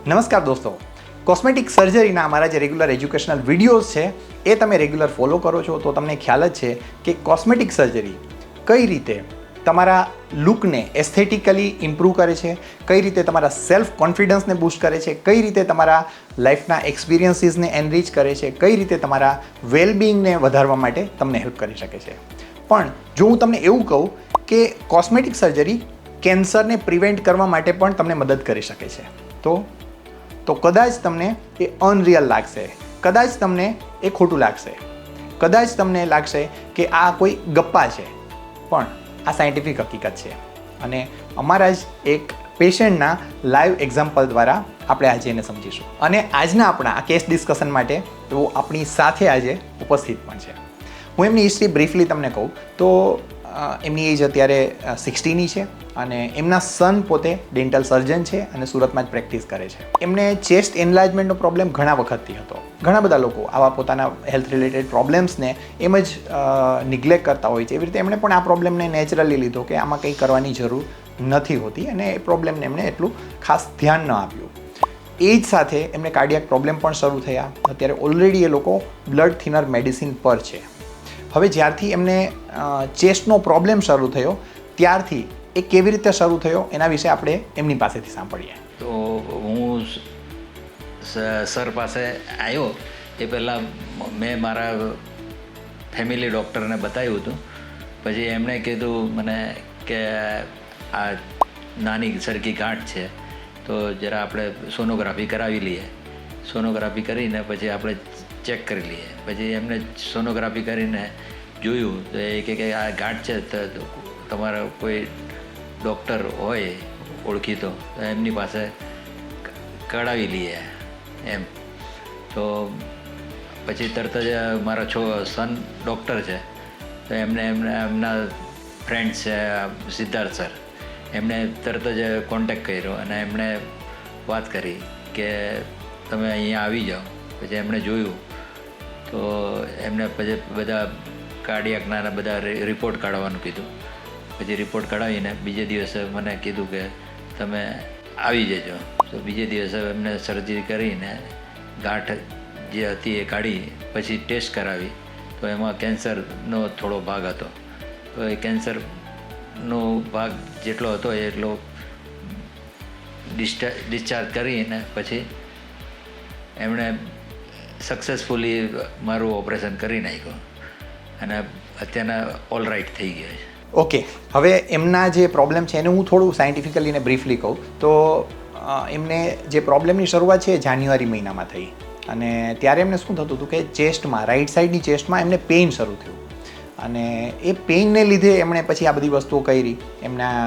નમસ્કાર દોસ્તો, કોસ્મેટિક સર્જરીના અમારા જે રેગ્યુલર એજ્યુકેશનલ વિડીયોઝ છે એ તમે રેગ્યુલર ફોલો કરો છો તો તમને ખ્યાલ જ છે કે કોસ્મેટિક સર્જરી કઈ રીતે તમારા લુકને એસ્થેટિકલી ઇમ્પ્રૂવ કરે છે, કઈ રીતે તમારા સેલ્ફ કોન્ફિડન્સને બૂસ્ટ કરે છે, કઈ રીતે તમારા લાઈફના એક્સપિરિયન્સીસને એનરીચ કરે છે, કઈ રીતે તમારા વેલબિંગને વધારવા માટે તમને હેલ્પ કરી શકે છે. પણ જો હું તમને એવું કહું કે કોસ્મેટિક સર્જરી કેન્સરને પ્રિવેન્ટ કરવા માટે પણ તમને મદદ કરી શકે છે તો કદાચ તમને એ અનરિયલ લાગશે, કદાચ તમને એ ખોટું લાગશે, કદાચ તમને લાગશે કે આ કોઈ ગપ્પા છે, પણ આ સાયન્ટિફિક હકીકત છે. અને અમારા જ એક પેશન્ટના લાઈવ એક્ઝામ્પલ દ્વારા આપણે આજે એને સમજીશું. અને આજના આપણા આ કેસ ડિસ્કશન માટે તો આપણી સાથે આજે ઉપસ્થિત પણ છે. હું એમની હિસ્ટ્રી બ્રીફલી તમને કહું તો એમની એજ અત્યારે 60ની છે અને એમના સન પોતે ડેન્ટલ સર્જન છે અને સુરતમાં જ પ્રેક્ટિસ કરે છે. એમને ચેસ્ટ એનલાર્જમેન્ટનો પ્રોબ્લેમ ઘણા વખતથી હતો. ઘણા બધા લોકો આવા પોતાના હેલ્થ રિલેટેડ પ્રોબ્લેમ્સને એમ જ નિગ્લેક્ટ કરતા હોય છે. એવી રીતે એમણે પણ આ પ્રોબ્લેમને નેચરલી લીધો કે આમાં કંઈ કરવાની જરૂર નથી હોતી અને એ પ્રોબ્લેમને એમણે એટલું ખાસ ધ્યાન ન આપ્યું. એ જ સાથે એમને કાર્ડિયાક પ્રોબ્લેમ પણ શરૂ થયા. અત્યારે ઓલરેડી એ લોકો બ્લડ થિનર મેડિસિન પર છે. હવે જ્યારથી એમને ચેસ્ટનો પ્રોબ્લેમ શરૂ થયો ત્યારથી એ કેવી રીતે શરૂ થયો એના વિશે આપણે એમની પાસેથી સાંભળીએ. તો હું સર પાસે આવ્યો એ પહેલાં મેં મારા ફેમિલી ડૉક્ટરને બતાવ્યું હતું. પછી એમણે કીધું મને કે આ નાની સરખી ગાંઠ છે તો જરા આપણે સોનોગ્રાફી કરાવી લઈએ. સોનોગ્રાફી કરીને પછી આપણે ચેક કરી લઈએ. પછી એમને સોનોગ્રાફી કરીને જોયું તો એ કે આ ગાંઠ છે તો તમારા કોઈ ડૉક્ટર હોય ઓળખીતો તો એમની પાસે કઢાવી લઈએ એમ. તો પછી તરત જ મારા સન ડૉક્ટર છે તો એમના ફ્રેન્ડ્સ છે સિદ્ધાર્થ સર, એમણે તરત જ કોન્ટેક્ટ કર્યો અને એમણે વાત કરી કે તમે અહીંયા આવી જાઓ. પછી એમણે જોયું તો એમને પછી બધા કાર્ડિયાકના બધા રિપોર્ટ કાઢવાનું કીધું. પછી રિપોર્ટ કઢાવીને બીજે દિવસે મને કીધું કે તમે આવી જજો. તો બીજે દિવસે એમને સર્જરી કરીને ગાંઠ જે હતી એ કાઢી પછી ટેસ્ટ કરાવી તો એમાં કેન્સરનો થોડો ભાગ હતો. તો એ કેન્સરનો ભાગ જેટલો હતો એટલો ડિસ્ચાર્જ કરીને પછી એમણે સક્સેસફુલી મારું ઓપરેશન કરી નાખ્યું અને અત્યારના ઓલરાઇટ થઈ ગયા છે. ઓકે, હવે એમના જે પ્રોબ્લેમ છે એને હું થોડું સાયન્ટિફિકલી ને બ્રીફલી કહું તો એમને જે પ્રોબ્લેમની શરૂઆત છે એ જાન્યુઆરી મહિનામાં થઈ અને ત્યારે એમને શું થતું હતું કે ચેસ્ટમાં, રાઈટ સાઈડની ચેસ્ટમાં એમને પેઇન શરૂ થયું અને એ પેઇનને લીધે એમણે પછી આ બધી વસ્તુઓ કરી. એમના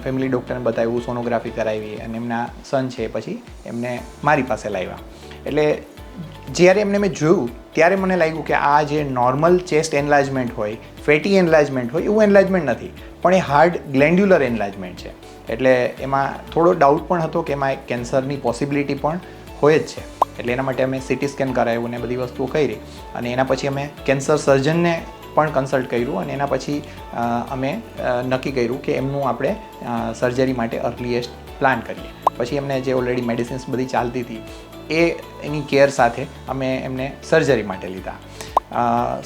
ફેમિલી ડૉક્ટરને બતાવ્યું, સોનોગ્રાફી કરાવી અને એમના સન છે પછી એમને મારી પાસે લાવ્યા. એટલે જ્યારે એમને મેં જોયું ત્યારે મને લાગ્યું કે આ જે નોર્મલ ચેસ્ટ એનલાર્જમેન્ટ હોય, ફેટી એનલાર્જમેન્ટ હોય એવું એનલાર્જમેન્ટ નથી, પણ એ હાર્ડ ગ્લેન્ડ્યુલર એનલાર્જમેન્ટ છે. એટલે એમાં થોડો ડાઉટ પણ હતો કે એમાં કેન્સરની પોસિબિલિટી પણ હોય જ છે. એટલે એના માટે અમે સીટી સ્કેન કરાવ્યું ને બધી વસ્તુઓ કરી અને એના પછી અમે કેન્સર સર્જનને પણ કન્સલ્ટ કર્યું અને એના પછી અમે નક્કી કર્યું કે એમનું આપણે સર્જરી માટે અર્લીએસ્ટ પ્લાન કરીએ. પછી એમને જે ઓલરેડી મેડિસિન્સ બધી ચાલતી હતી એની કેર સાથે અમે એમને સર્જરી માટે લીધા.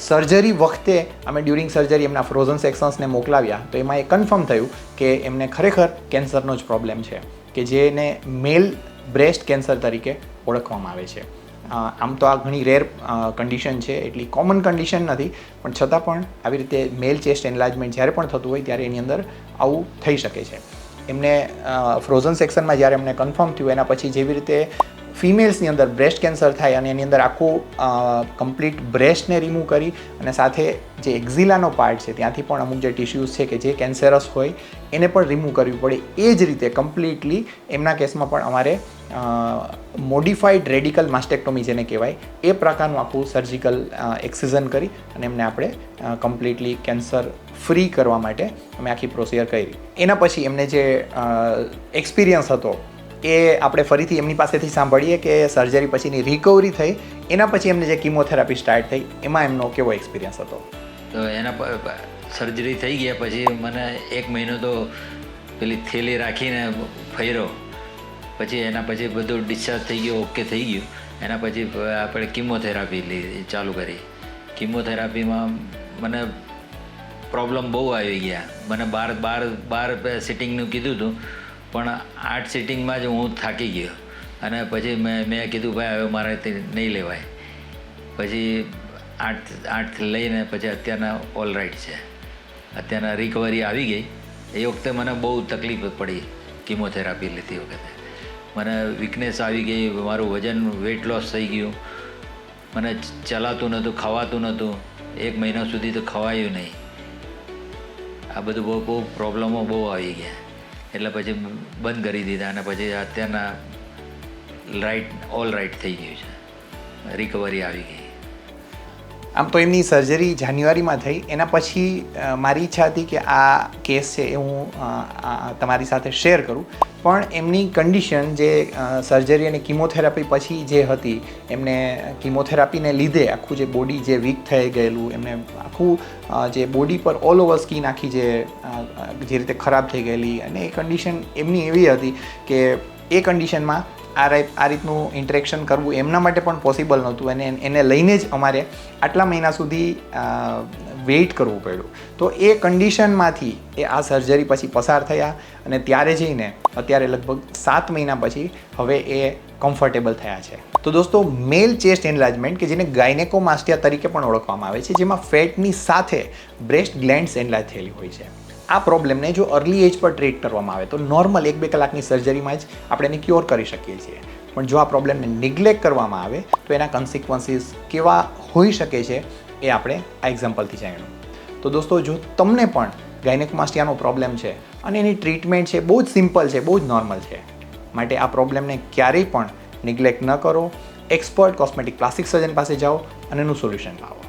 સર્જરી વખતે અમે ડ્યુરિંગ સર્જરી એમના ફ્રોઝન સેક્શન્સને મોકલાવ્યા તો એમાં એ કન્ફર્મ થયું કે એમને ખરેખર કેન્સરનો જ પ્રોબ્લેમ છે કે જેને મેલ બ્રેસ્ટ કેન્સર તરીકે ઓળખવામાં આવે છે. આમ તો આ ઘણી રેર કન્ડિશન છે, એટલી કોમન કન્ડિશન નથી, પણ છતાં પણ આવી રીતે મેલ ચેસ્ટ એનલાર્જમેન્ટ જ્યારે પણ થતું હોય ત્યારે એની અંદર આવું થઈ શકે છે. એમને ફ્રોઝન સેક્શનમાં જ્યારે એમને કન્ફર્મ થયું એના પછી જેવી રીતે ફિમેલ્સની અંદર બ્રેસ્ટ કેન્સર થાય અને એની અંદર આખું કમ્પ્લીટ બ્રેસ્ટને રિમૂવ કરી અને સાથે જે એક્ઝિલાનો પાર્ટ છે ત્યાંથી પણ અમુક જે ટિશ્યુઝ છે કે જે કેન્સરસ હોય એને પણ રિમૂવ કરવી પડે. એ જ રીતે કમ્પ્લીટલી એમના કેસમાં પણ અમારે મોડિફાઈડ રેડિકલ માસ્ટેક્ટોમી જેને કહેવાય એ પ્રકારનું આખું સર્જિકલ એક્સિઝન કરી અને એમને આપણે કમ્પ્લીટલી કેન્સર ફ્રી કરવા માટે અમે આખી પ્રોસિજર કરી. એના પછી એમને જે એક્સપિરિયન્સ હતો એ આપણે ફરીથી એમની પાસેથી સાંભળીએ કે સર્જરી પછીની રિકવરી થઈ એના પછી એમને જે કિમોથેરાપી સ્ટાર્ટ થઈ એમાં એમનો કેવો એક્સપિરિયન્સ હતો. તો એના સર્જરી થઈ ગયા પછી મને 1 મહિનો તો પેલી થેલી રાખીને ફર્યો પછી એના પછી બધું ડિસ્ચાર્જ થઈ ગયો, ઓકે થઈ ગયું. એના પછી આપણે કિમોથેરાપી ચાલુ કરી. કિમોથેરાપીમાં મને પ્રોબ્લેમ બહુ આવી ગયા. મને બાર સિટિંગનું કીધું હતું, પણ 8 સિટિંગમાં જ હું થાકી ગયો. અને પછી મેં કીધું ભાઈ હવે મારાથી નહીં લેવાય. પછી 8 લઈને પછી અત્યારના ઓલ રાઈટ છે. અત્યારના રિકવરી આવી ગઈ. એ વખતે મને બહુ તકલીફ પડી કિમોથેરાપી લેતી વખતે. મને વીકનેસ આવી ગઈ, મારું વજન વેઇટ લોસ થઈ ગયું, મને ચલાતું નહોતું, ખવાતું નહોતું. 1 મહિના સુધી તો ખવાયું નહીં. આ બધું બહુ પ્રોબ્લેમો બહુ આવી ગયા. એટલે પછી બંધ કરી દીધા. અને પછી અત્યારના ઓલ રાઈટ થઈ ગયું છે, રિકવરી આવી ગઈ. આમ તો એમની સર્જરી જાન્યુઆરીમાં થઈ. એના પછી મારી ઈચ્છા હતી કે આ કેસ છે એ હું તમારી સાથે શેર કરું, પણ એમની કન્ડિશન જે સર્જરી અને કિમોથેરાપી પછી જે હતી, એમને કિમોથેરાપીને લીધે આખું જે બોડી જે વીક થઈ ગયેલું, એમને આખું જે બોડી પર ઓલ ઓવર સ્કિન આખી જે રીતે ખરાબ થઈ ગયેલી, અને એ કન્ડિશન એમની એવી હતી કે એ કન્ડિશનમાં આ રીતનું ઇન્ટરેક્શન કરવું એમના માટે પણ પોસિબલ નહોતું. અને એને લઈને જ અમારે આટલા મહિના સુધી વેઇટ કરવું પડ્યું. તો એ કન્ડિશનમાંથી એ આ સર્જરી પછી પસાર થયા, અને ત્યારે જઈને અત્યારે લગભગ 7 મહિના પછી હવે એ કમ્ફર્ટેબલ થયા છે. તો દોસ્તો, મેલ ચેસ્ટ એનલાર્જમેન્ટ કે જેને ગાયનેકોમાસ્ટિયા તરીકે પણ ઓળખવામાં આવે છે, જેમાં ફેટની સાથે બ્રેસ્ટ ગ્લેન્ડ્સ એનલાર્જ થયેલી હોય છે. આ પ્રોબ્લેમને જો અર્લી એજ પર ટ્રીટ કરવામાં આવે તો નોર્મલ 1-2 કલાકની સર્જરીમાં જ આપણે એને ક્યોર કરી શકીએ છીએ. પણ જો આ પ્રોબ્લેમને નિગ્લેક્ટ કરવામાં આવે તો એના કન્સિક્વન્સીસ કેવા હોઈ શકે છે એ આપણે આ એક્ઝામ્પલથી જાણ્યું. તો દોસ્તો, જો તમને પણ ગાયનેકોમાસ્ટિયાનો પ્રોબ્લેમ છે અને એની ટ્રીટમેન્ટ છે બહુ જ સિમ્પલ છે, બહુ જ નોર્મલ છે, માટે આ પ્રોબ્લેમને ક્યારેય પણ નિગ્લેક્ટ ન કરો. એક્સપર્ટ કોસ્મેટિક પ્લાસ્ટિક સર્જન પાસે જાઓ અને એનું સોલ્યુશન લાવો.